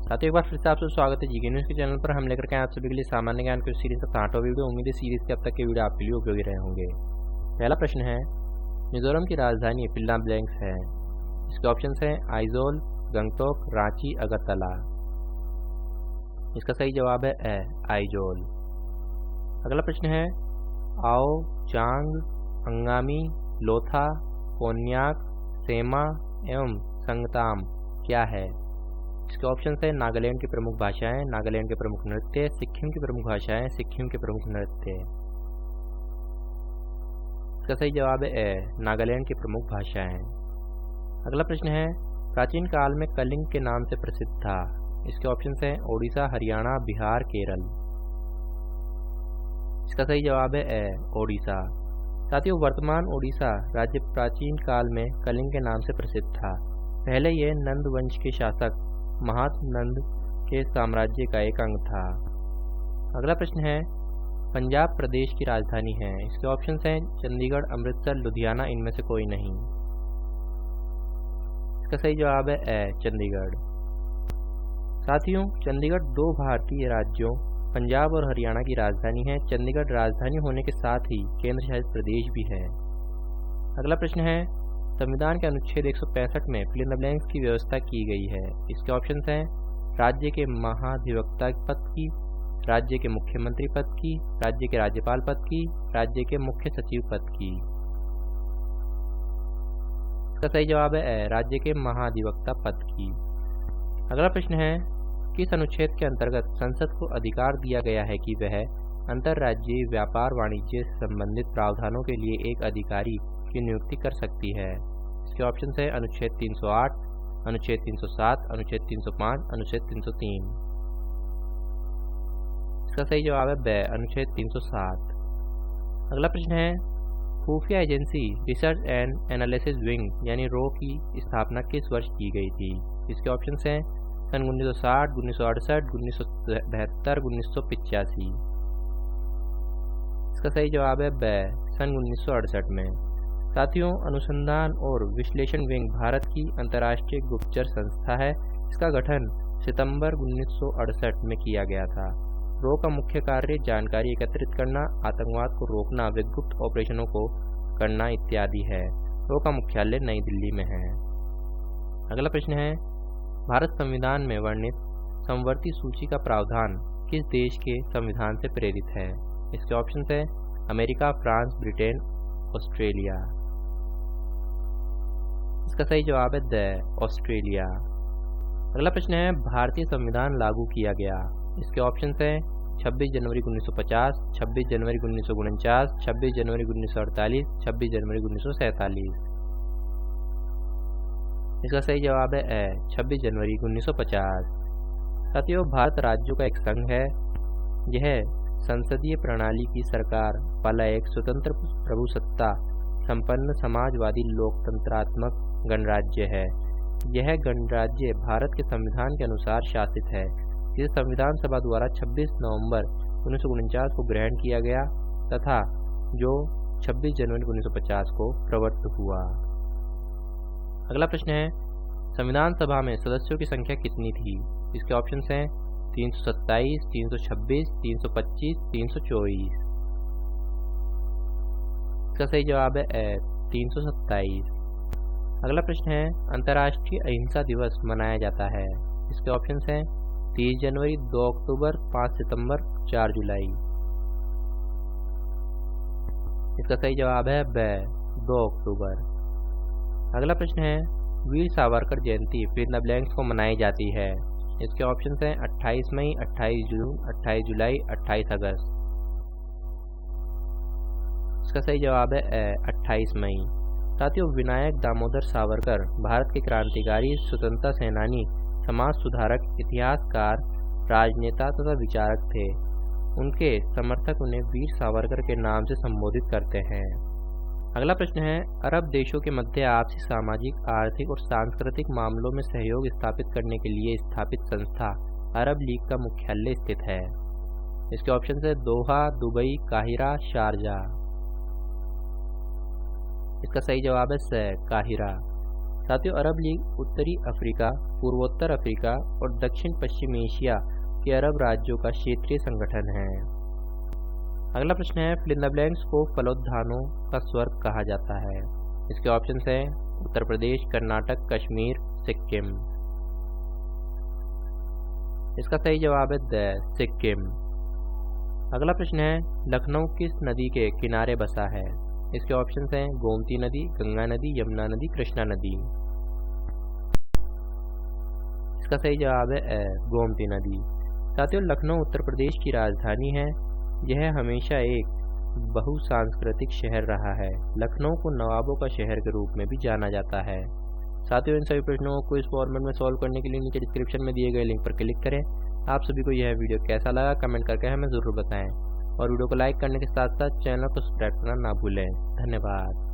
साथियों, एक बार फिर से आपसे स्वागत है जीके न्यूज़ के चैनल पर। हम लेकर के आए आप सभी के लिए सामान्य ज्ञान की सीरीज का 60वां वीडियो। उम्मीद है सीरीज के अब तक के वीडियो आपके लिए उपयोगी रहे होंगे। पहला प्रश्न है, मिजोरम की राजधानी फिल्ला ब्लैंक्स है। इसके ऑप्शंस हैं आइजोल, गंगटोक, रांची, अगरतला। इसका सही जवाब है ए, आइजोल। अगला प्रश्न है, आओ, चांग, अंगामी, लोथा, कोन्याक, सेमा एवं संगताम क्या है? इसके ऑप्शन है नागालैंड की प्रमुख भाषाएं, नागालैंड के प्रमुख नृत्य, सिक्किम की प्रमुख भाषाएं, सिक्किम के प्रमुख नृत्य। इसका सही जवाब है ए, नागालैंड की प्रमुख भाषाएं। अगला प्रश्न है, प्राचीन काल में कलिंग के नाम से प्रसिद्ध था। इसके ऑप्शन हैं ओडिशा, हरियाणा, बिहार, केरल। इसका सही जवाब है ए, ओडिशा। साथियों, वर्तमान ओडिशा राज्य प्राचीन काल में कलिंग के नाम से प्रसिद्ध था। पहले यह नंद वंश के शासक महानंद के साम्राज्य का एक अंग था। अगला प्रश्न है, पंजाब प्रदेश की राजधानी है। इसके ऑप्शंस हैं चंडीगढ़, अमृतसर, लुधियाना, इनमें से कोई नहीं। इसका सही जवाब है ए, चंडीगढ़। साथियों, चंडीगढ़ दो भारतीय राज्यों पंजाब और हरियाणा की राजधानी है। चंडीगढ़ राजधानी होने के साथ ही केंद्र शासित प्रदेश भी है। अगला प्रश्न है, संविधान के अनुच्छेद 165 में फिल इन द ब्लैंक्स की व्यवस्था की गई है। इसके ऑप्शंस हैं राज्य के महाधिवक्ता पद की, राज्य के मुख्यमंत्री पद की, राज्य के राज्यपाल पद की, राज्य के मुख्य सचिव पद की। इसका सही जवाब है राज्य के महाधिवक्ता पद की। अगला प्रश्न है, किस अनुच्छेद के अंतर्गत संसद को अधिकार दिया गया है कि वह अंतर्राज्यीय व्यापार वाणिज्य से संबंधित प्रावधानों के लिए एक अधिकारी की नियुक्ति कर सकती है? इसके ऑप्शन है अनुच्छेद 308, अनुच्छेद 307, अनुच्छेद 305, अनुच्छेद 303। इसका सही जवाब है ब, अनुच्छेद 307। अगला प्रश्न है, खुफिया agency research and analysis wing यानी रो की स्थापना किस वर्ष की गई थी? इसके ऑप्शन हैं सन 1960, 1968, 1972, 1985। इसका सही जवाब है ब, सन 1968 में। साथियों, अनुसंधान और विश्लेषण विंग भारत की अंतर्राष्ट्रीय गुप्तचर संस्था है। इसका गठन सितंबर 1968 में किया गया था। रो का मुख्य कार्य जानकारी एकत्रित करना, आतंकवाद को रोकना, व गुप्त ऑपरेशनों को करना इत्यादि है। रो का मुख्यालय नई दिल्ली में है। अगला प्रश्न है, भारत संविधान में वर्णित समवर्ती सूची का प्रावधान किस देश के संविधान से प्रेरित है? इसके ऑप्शन है अमेरिका, फ्रांस, ब्रिटेन, ऑस्ट्रेलिया। इसका सही जवाब है द, ऑस्ट्रेलिया। अगला प्रश्न है, भारतीय संविधान लागू किया गया। इसके ऑप्शन हैं 26 जनवरी 1950, 26 जनवरी 1949, 26 जनवरी 1948, 26 जनवरी 1947। इसका सही जवाब है ए, 26 जनवरी 1950। साथियों, भारत राज्यों का एक संघ है। यह संसदीय प्रणाली की सरकार वाला एक स्वतंत्र प्रभुसत्ता संपन्न समाजवादी लोकतंत्रात्मक गणराज्य है। यह गणराज्य भारत के संविधान के अनुसार शासित है, जिसे संविधान सभा द्वारा 26 नवंबर 1949 को ग्रहण किया गया तथा जो 26 जनवरी 1950 को प्रवर्तित हुआ। अगला प्रश्न है, संविधान सभा में सदस्यों की संख्या कितनी थी? इसके ऑप्शन हैं 327, 326, 325, 324। इसका सही जवाब है ए, 327। अगला प्रश्न है, अंतर्राष्ट्रीय अहिंसा दिवस मनाया जाता है। इसके ऑप्शन हैं 30 जनवरी, 2 अक्टूबर, 5 सितंबर, 4 जुलाई। इसका सही जवाब है ब, 2 अक्टूबर। अगला प्रश्न है, वीर सावरकर जयंती फिल इन द ब्लैंक्स को मनाई जाती है। इसके ऑप्शन हैं 28 मई, 28 जून, 28 जुलाई, 28 अगस्त। इसका सही जवाब है ए, 28 मई। साथियों, विनायक दामोदर सावरकर भारत के क्रांतिकारी, स्वतंत्रता सेनानी, समाज सुधारक, इतिहासकार, राजनेता तथा विचारक थे। उनके समर्थक उन्हें वीर सावरकर के नाम से संबोधित करते हैं। अगला प्रश्न है, अरब देशों के मध्य आपसी सामाजिक, आर्थिक और सांस्कृतिक मामलों में सहयोग स्थापित करने के लिए स्थापित संस्था अरब लीग का मुख्यालय स्थित है। इसके ऑप्शन है दोहा, दुबई, काहिरा, शारजा। इसका सही जवाब है स, काहिरा। साथियों, अरब लीग उत्तरी अफ्रीका, पूर्वोत्तर अफ्रीका और दक्षिण पश्चिम एशिया के अरब राज्यों का क्षेत्रीय संगठन है। अगला प्रश्न है, फिल इन द ब्लैंक्स को फलोद्यानों का स्वर्ग कहा जाता है। इसके ऑप्शंस हैं उत्तर प्रदेश, कर्नाटक, कश्मीर, सिक्किम। इसका सही जवाब है सिक्किम। अगला प्रश्न है, लखनऊ किस नदी के किनारे बसा है। इसके ऑप्शंस हैं गोमती नदी, गंगा नदी, यमुना नदी, कृष्णा नदी। इसका सही जवाब है गोमती नदी। साथियों, लखनऊ उत्तर प्रदेश की राजधानी है। यह हमेशा एक बहुसांस्कृतिक शहर रहा है। लखनऊ को नवाबों का शहर के रूप में भी जाना जाता है। साथियों, इन सभी प्रश्नों को इस फॉर्मेट में सॉल्व करने के लिए नीचे डिस्क्रिप्शन में दिए गए लिंक पर क्लिक करें। आप सभी को यह वीडियो कैसा लगा कमेंट करके हमें ज़रूर बताएं और वीडियो को लाइक करने के साथ साथ चैनल को सब्सक्राइब करना ना भूलें। धन्यवाद।